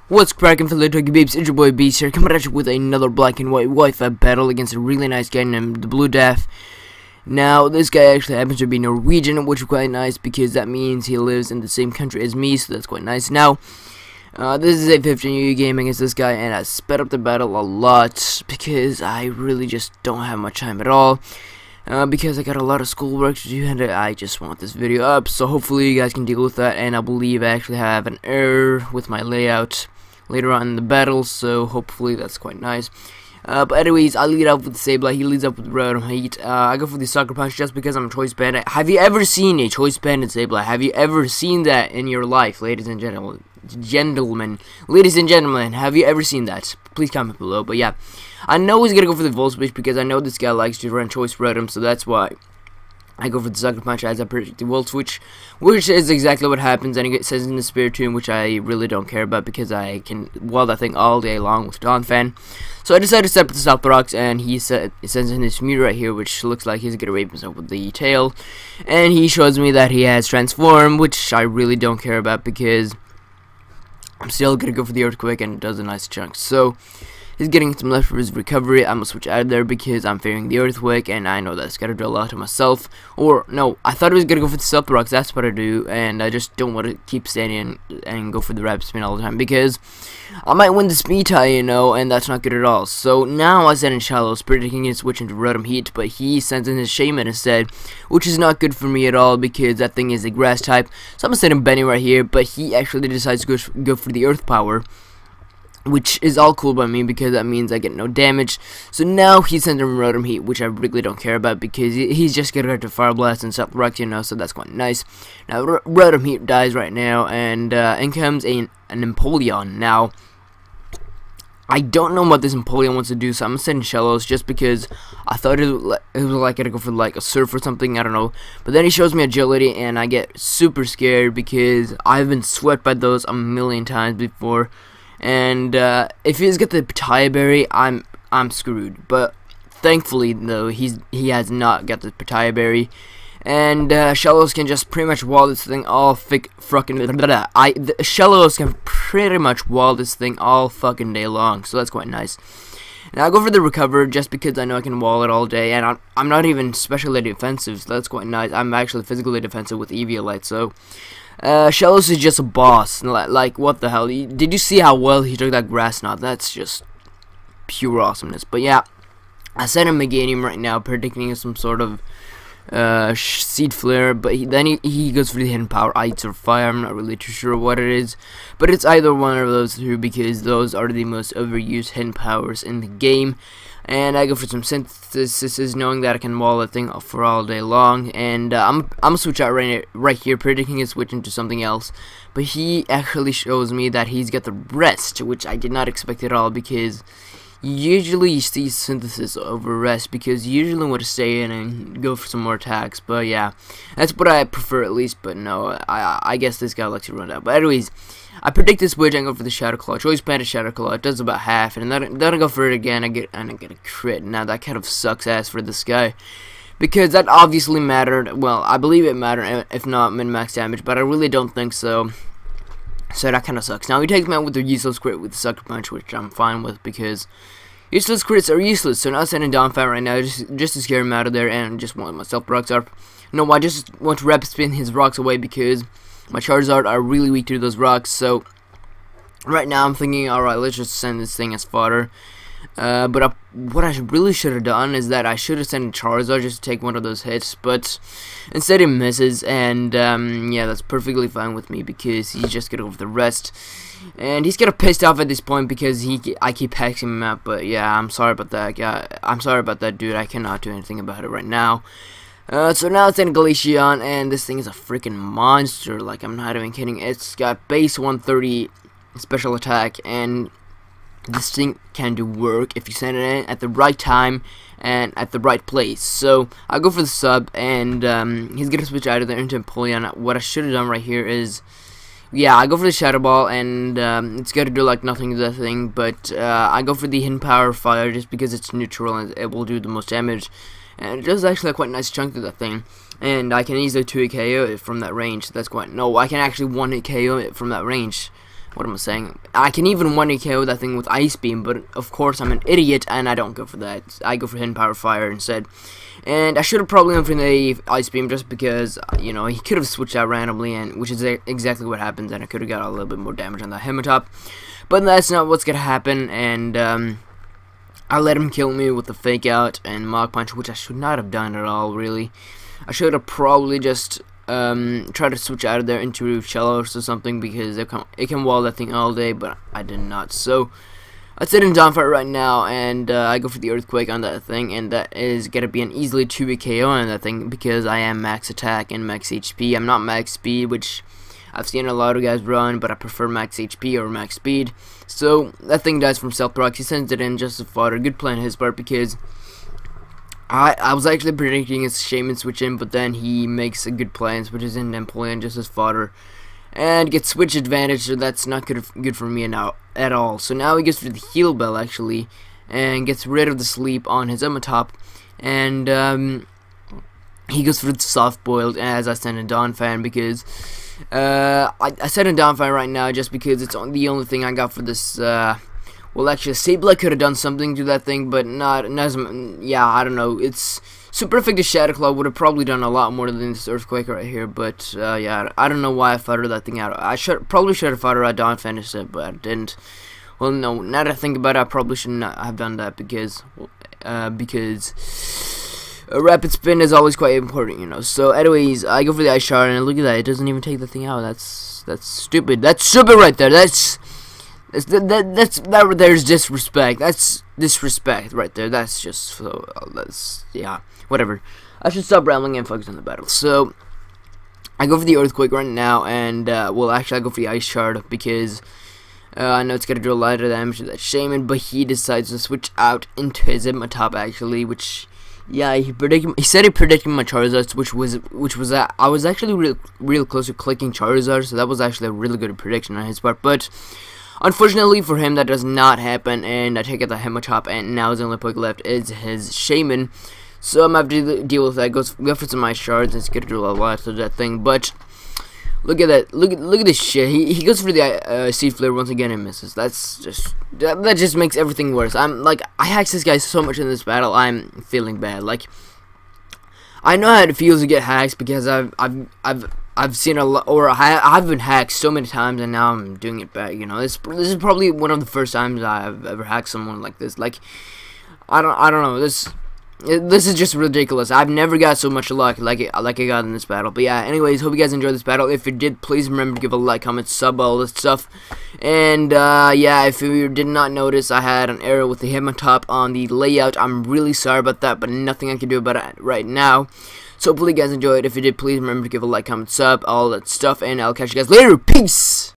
What's cracking for the Tokyo Beeps? It's your boy Beast here, coming at you with another black and white Wi-Fi battle against a really nice guy named TheBlueDaf. Now, this guy actually happens to be Norwegian, which is quite nice because that means he lives in the same country as me, so that's quite nice. Now, this is a 15U game against this guy, and I sped up the battle a lot because I really just don't have much time at all. Because I got a lot of schoolwork to do, and I just want this video up, so hopefully you guys can deal with that. And I believe I actually have an error with my layout later on in the battle, so hopefully that's quite nice. But anyways, I lead up with Sableye, he leads up with Red Heat. I go for the Sucker Punch just because I'm a Choice Bandit. Have you ever seen a Choice Bandit Sableye? Have you ever seen that in your life, ladies and gentlemen? Ladies and gentlemen, have you ever seen that? Please comment below. But yeah, I know he's gonna go for the Volt Switch because I know this guy likes to run Choice Rotom, so that's why I go for the Sucker Punch as I predict the Volt Switch, which is exactly what happens. And it says in the Spiritomb, which I really don't care about because I can wall that thing all day long with Donphan. So I decided to step with the South Rocks, and he sends in his Mew right here, which looks like he's gonna rape himself with the tail. And he shows me that he has Transform, which I really don't care about because I'm still gonna go for the Earthquake, and it does a nice chunk. So he's getting some left for his recovery. I'm gonna switch out of there because I'm fearing the Earthquake, and I know that's gotta do a lot to myself. Or no, I thought he was gonna go for the Stealth Rocks. That's what I do, and I just don't want to keep standing and go for the Rapid Spin all the time because I might win the speed tie, you know, and that's not good at all. So now I send in Shallows, predicting his switch into Rotom Heat, but he sends in his Shaman instead, which is not good for me at all because that thing is a Grass type. So I'm gonna send him Benny right here, but he actually decides to go for the Earth Power, which is all cool by me because that means I get no damage. So now he sends him Rotom Heat, which I really don't care about because he's just gonna go to Fire Blast and South Rock, you know, so that's quite nice. Now Rotom Heat dies right now, and in comes an Empoleon. Now, I don't know what this Empoleon wants to do, so I'm gonna send Shellos just because I thought it was like gonna go for like a Surf or something, I don't know. But then he shows me Agility, and I get super scared because I've been swept by those a million times before. And if he's got the Pitaya Berry, I'm screwed. But thankfully, though, he has not got the Pitaya Berry, and Shellos can just pretty much wall this thing all Shellos can pretty much wall this thing all fucking day long. So that's quite nice. Now I go for the Recover just because I know I can wall it all day, and I'm not even specially defensive, so that's quite nice. I'm actually physically defensive with Eviolite, so Shellos is just a boss. Like, what the hell? Did you see how well he took that Grass Knot? That's just pure awesomeness. But yeah, I sent him Meganium right now, predicting some sort of Seed Flare, but then he goes for the Hidden Power, Ice or Fire. I'm not really too sure what it is, but it's either one of those two because those are the most overused Hidden Powers in the game. And I go for some Synthesis, knowing that I can wall that thing for all day long. And I'm gonna switch out right here, predicting his switch into something else. But he actually shows me that he's got the Rest, which I did not expect at all because usually you see Synthesis over Rest because you usually want to stay in and go for some more attacks. But yeah, that's what I prefer at least. But no, I guess this guy likes to run out. But anyways, I predict this switch. I go for the Shadow Claw. Choice Bandit Shadow Claw. It does about half, and then I go for it again. I get a crit. Now that kind of sucks ass for this guy because that obviously mattered. Well, I believe it mattered, if not min-max damage, but I really don't think so. So that kind of sucks. Now he takes me out with the useless crit with the Sucker Punch, which I'm fine with because useless crits are useless. So now I'm sending Donphan right now just to scare him out of there, and just want myself rocks up. No, I just want to Rapid Spin his rocks away because my Charizard are really weak to those rocks. So right now I'm thinking, alright, let's just send this thing as fodder. But what I really should have done is that I should have sent Charizard just to take one of those hits, but instead he misses, and yeah, that's perfectly fine with me because he's just gonna go for the Rest. And he's kind of pissed off at this point because I keep hexing him out. But yeah, I'm sorry about that, guy. I'm sorry about that, dude. I cannot do anything about it right now. So now it's in Glaceon, and this thing is a freaking monster. Like, I'm not even kidding. It's got base 130 special attack, and this thing can do work if you send it in at the right time and at the right place. So I go for the sub, and he's gonna switch out of there into Empoleon. What I should have done right here is, yeah, I go for the Shadow Ball, and it's gonna do like nothing to that thing, but I go for the Hidden Power Fire just because it's neutral and it will do the most damage. And it does actually a quite nice chunk to that thing. And I can easily 2-hit KO it from that range. That's quite... No, I can actually 1-hit KO it from that range. what am I saying? I can even 1 KO that thing with Ice Beam, but of course I'm an idiot and I don't go for that. I go for Hidden Power Fire instead. And I should have probably went for the Ice Beam just because, you know, he could have switched out randomly, and which is exactly what happens, and I could have got a little bit more damage on that Hemotop. But that's not what's going to happen, and I let him kill me with the Fake Out and Mach Punch, which I should not have done at all, really. I should have probably just try to switch out of there into Shellos or something, because it can wall that thing all day, but I did not. So I sit in Dawnfire right now, and I go for the Earthquake on that thing, and that is gonna be an easily 2 KO on that thing because I am max attack and max HP. I'm not max speed, which I've seen a lot of guys run, but I prefer max HP or max speed. So that thing dies from self proc. He sends it in just as fodder. Good play on his part, because I was actually predicting his Shaman switch in, but then he makes a good play and switches in Empoleon just as fodder and gets switch advantage, so that's not good for me now at all. So now he gets rid of the Heal Bell actually, and gets rid of the sleep on his Emotop, and he goes for the Soft Boiled as I send in Dawnfire, because I send in Dawnfire right now just because it's the only thing I got for this. Well, actually, Sableye could have done something to that thing, but not as, yeah, I don't know. It's super effective. Shadow Claw would have probably done a lot more than this Earthquake right here, but yeah, I don't know why I foddered that thing out. I probably should have foddered out Dawn Finish it, but I didn't. Well, no, now that I think about it, I probably should not have done that because a rapid spin is always quite important, you know. So, anyways, I go for the Ice Shard, and look at that, it doesn't even take the thing out. That's stupid. That's stupid right there. There's disrespect. That's disrespect right there. That's just so. Yeah, whatever. I should stop rambling and focus on the battle. So I go for the Earthquake right now, and well, actually I go for the Ice Shard because I know it's gonna do a lot of damage to that Shaman, but he decides to switch out into his Emotop actually, which. Yeah, he said he predicted my Charizard, which was I was actually real close to clicking Charizard, so that was actually a really good prediction on his part, but unfortunately for him, that does not happen, and I take out the Hemotop, and now his only pick left is his Shaman. So I'm going to have to deal with that. Go for some Ice Shards, and it's going to do a lot to that thing, but look at that. Look at this shit. He goes for the Seed Flare once again and misses. That's just that just makes everything worse. I'm like, I hacked this guy so much in this battle. I'm feeling bad. Like, I know how it feels to get hacked because I've seen a lot, or I've been hacked so many times, and now I'm doing it back. You know, this is probably one of the first times I've ever hacked someone like this. Like, I don't know. This is just ridiculous. I've never got so much luck like I got in this battle. But yeah, anyways, hope you guys enjoyed this battle. If you did, please remember to give a like, comment, sub, all this stuff. And yeah, if you did not notice, I had an error with the Hemotop on the layout. I'm really sorry about that, but nothing I can do about it right now. So hopefully you guys enjoyed. If you did, please remember to give a like, comment, sub, all that stuff, and I'll catch you guys later. Peace!